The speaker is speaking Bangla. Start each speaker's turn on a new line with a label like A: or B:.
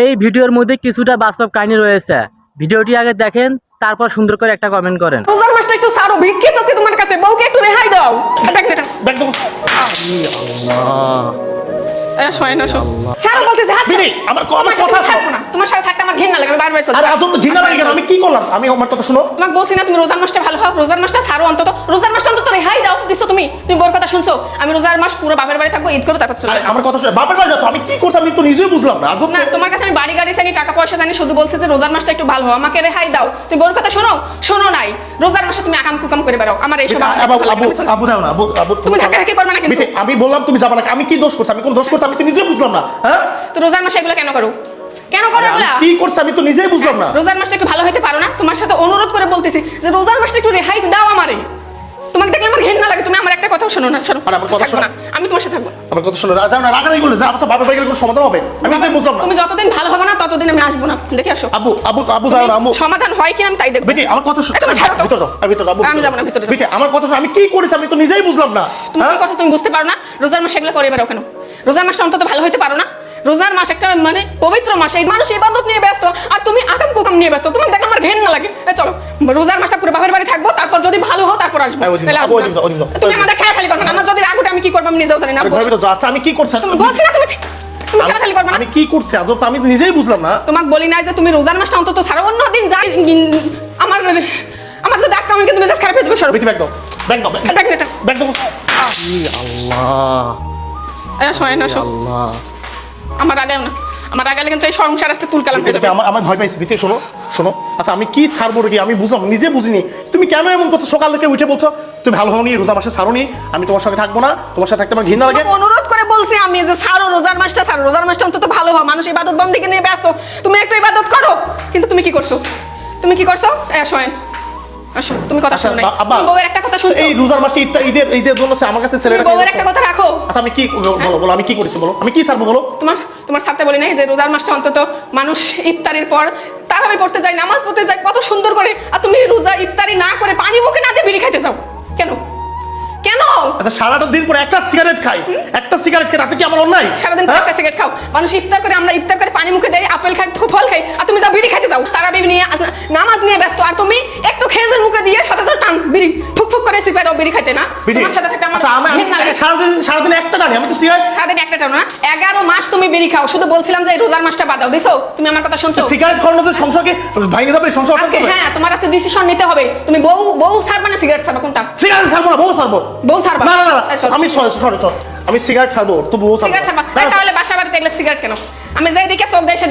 A: এই ভিডিওর মধ্যে কিছুটা বাস্তব কাহিনী রয়েছে। ভিডিওটি আগে দেখেন, তারপর সুন্দর করে একটা কমেন্ট করেন।
B: রোজার মাসটা একটু সারো, ভিক্ষে চাচ্ছি তোমার কাছে, বউকে একটু রেহাই দাও। দেখ এটা
C: দেখ তো
B: শোয় না, শো সারো বলতেছে। হাত
C: বিনি আমার আমার কথা
B: থাকবো না, তোমার সাথে থাকতে আমার ঘৃণা লাগে, আমি বারবার চলছি।
C: আরে আজ তো ঘৃণা লাগে কেন? আমি কি করলাম? আমি আমার কথা শুনো।
B: তোমাকে বলছি না তুমি রোজার মাসটা ভালো হও, রোজার মাসটা ছাড়ো অন্তত, রোজার মাসটা অন্তত রেহাই দাও। দিছো তুমি বউর কথা শুনছো। আমি রোজার মাস পুরো বাপের বাড়ি থাকবো, ঈদ করে তারপর চলে
C: আরে
B: যাবো।
C: আমার কথা শুনো। বাপের বাড়ি যাও, আমি কি করছি আমি তো নিজেই বুঝলাম না। আজ
B: না তোমার কাছে আমি বাড়ি গাড়ি জানি, টাকা পয়সা জানি, শুধু বলছি যে রোজার মাসটা একটু ভালো হও, আমাকে রেহাই দাও। তুমি বউর কথা শোনো, শোনো নাই। রোজার মাসে তুমি আকাম কুকাম করে বেরো, আমার এইসব
C: আবু আবু আবু যাও না। আবু আবু
B: তুমি ধাক্কা ধাক্কি করবে না কিন্তু।
C: বিতে, আমি বললাম তুমি যাবে না। আমি কি দোষ করছি? আমি কোন দোষ করছি আমি তো নিজেই বুঝলাম না। হ্যাঁ
B: তো রোজার মাসে এগুলো কেন করো? কেন করো
C: আমি
B: এগুলা?
C: কি করছি আমি তো নিজেই বুঝলাম না।
B: রোজার মাসটা একটু ভালো হইতে পারো না? তোমার সাথে অনুরোধ করে বলতেছি যে রোজার মাসটা একটু রেহাই দাও আমারে। তোমাকে দেখলে আমার ঘৃণা লাগে, তুমি আমার একটা কথাও শোনো না। শোনো,
C: আর আমার কথা
B: থাকবো
C: শোনো।
B: না, আমি তোমার সাথে থাকবো না।
C: আমার কথা শুনো। যাও না, রাগারাগি করলে যা আচ্ছা বাপের বাড়ি গেলে কোনো সমাধান হবে? আমি এটাই বুঝলাম না।
B: তুমি যতদিন ভালো হবে না ততদিন আমি আসবো না। দেখে আসো
C: আবু আবু আবু যাও না। আম্মু
B: সমাধান হয় কি আমি তাই দেখবো।
C: বিতে আমার কথা শুনো।
B: তুমি ছাড়ো তো।
C: ভিতর যাও। ভিতর যাও।
B: আমি যাবো না, ভিতরে যাও।
C: বিতে আমার কথা শুনো। আমি কি করেছি আমি তো নিজেই বুঝলাম না।
B: তুমি কি করছো তুমি বুঝতে পারো না? রোজার মাসে এগুলো করে বেরো কেন? রোজার মাসটা অন্তত ভালো হইতে পারো না? রোজার মাস একটা মানে পবিত্র মাস, এই মানুষ ইবাদত নিয়ে ব্যস্ত আর তুমি আকাম কুকাম নিয়ে ব্যস্ত। তোমার দেখে আমার ঘৃণা লাগে। চলো রোজার মাসটা পুরো বাপের বাড়ি থাকবো, তারপর যদি ভালো হও তারপর আসবো। তাহলে আসবো না। তুমি আমাদের খেয়ালি করবে না। আমার যদি রাগ ওঠে আমি কি করবো আমি নিজেও জানি না।
C: ঘরের ভিতর যাও। আচ্ছা আমি কি করছি?
B: তুমি বলছি না তুমি খেয়ালি করবে না।
C: আমি কি করছি আজ তো আমি নিজেই বুঝলাম না।
B: তোমাকে বলি না যে তুমি রোজার মাসটা অন্তত ছাড়ো, অন্য দিন যাই। আমার আমার তো ডাক্তার আমাকে তুমি মেজাজ খারাপ হয়ে যাবে। সরো
C: বিতে ব্যাগ দাও। ব্যাগ দাও।
B: দেখ এটা
C: ব্যাগ দাও।
A: আল্লাহ
B: শোয় না, শো
A: আল্লাহ,
B: আমার রাগাও না, আমার রাগালে কিন্তু এই সংসার আজকে তুলকালাম হয়ে যাবে।
C: আমার আমার ভয় পাইছি। ভিতরে শোনো শোনো। আচ্ছা আমি কি ছাড়বো কি আমি বুঝলাম নিজে বুঝিনি। তুমি কেন এমন করছো? সকাল থেকে উঠে বলছো তুমি ভালো হওনি, রোজা মাসে ছাড়োনি, আমি তোমার সঙ্গে থাকবো না, তোমার সাথে থাকতে আমার ঘৃণা লাগে।
B: তোমাকে অনুরোধ করে বলছি আমি যে ছাড়ো রোজার মাসটা, ছাড়ো রোজার মাসটা অন্তত ভালো হয়। মানুষ ইবাদত বন্দেগী নিয়ে ব্যস্ত, তুমি একটু ইবাদত করো। কিন্তু তুমি কি করছো? তুমি কি করছো? শোনেন আসো, তুমি কথা
C: আচ্ছা,
B: শুনো নাই।
C: আব্বা,
B: তুমি বউয়ের একটা কথা শুনছো?
C: এই রোজার মাসে ঈদের জন্য সে আমার কাছে
B: তুমি
C: ছেলেটা
B: বউয়ের একটা কথা রাখো।
C: আচ্ছা আমি কি বলো বলো আমি কি করেছি বলো? আমি কি ছাড়বো বলো?
B: তোমার তোমার ছাড়তে বলি নাই যে রোজার মাসটা অন্তত মানুষ ইফতারির পর তারাবি পড়তে যায়, নামাজ পড়তে যায় কত সুন্দর করে, আর তুমি রোজা ইফতারি না করে পানি মুখে না দিয়ে বিড়ি খাইতে চাও কেন? কেন?
C: আচ্ছা সারাটা দিন পরে একটা সিগারেট খাই, একটা সিগারেট খেয়ে তাতে কি আমার অন্যায়?
B: সারাদিন
C: হ্যাঁ?
B: একটা সিগারেট খাও। মানুষ ইফতার করে, আমরা ইফতার করে পানি মুখে দেয়, আপেল খাই, ফল খাই, আর তুমি যা বিড়ি খাইতে যাও। তারাবি নিয়ে নামাজ নিয়ে ব্যস্ত, আর তুমি একটু খেজুর মুখে দিয়ে সাথে সাথে টান বিড়ি ফুক করে সিপে দাও বিড়ি খাইতে না।
C: বিড়ি?
B: তোমার সাথে থাকতে আমার
C: আচ্ছা আমি
B: ঘৃণা লাগে।
C: সারাদিন একটা টানি, আমি তো সিগারেট
B: সারাদিন একটা টানো না, 11 মাস তুমি বিড়ি খাও। শুধু বলছিলাম যে এই রোজার মাসটা বাদ দাও। দিছো? তুমি আমার কথা শুনছো?
C: সিগারেট খাওয়ানো যে সংসারকে ভেঙে যাবে, সংসার
B: আজকে
C: করবে।
B: হ্যাঁ, তোমার আজকে ডিসিশন নিতে হবে। তুমি বউ ছাড়বা না সিগারেট ছাড়বা, কোনটা?
C: সিগারেট ছাড়বো না, বউ ছাড়বো।
B: বউ ছাড়বা?
C: না না না
B: এই চলো।
C: আমি সরি আমি সিগারেট ছাড়বো, তো বউ ছাড়বো
B: সিগারেট ছাড়বা?
C: না।
B: তাহলে বাসা বাড়িতে এগুলো সিগারেট কেন? আমি যেদিকে চোখ দেয়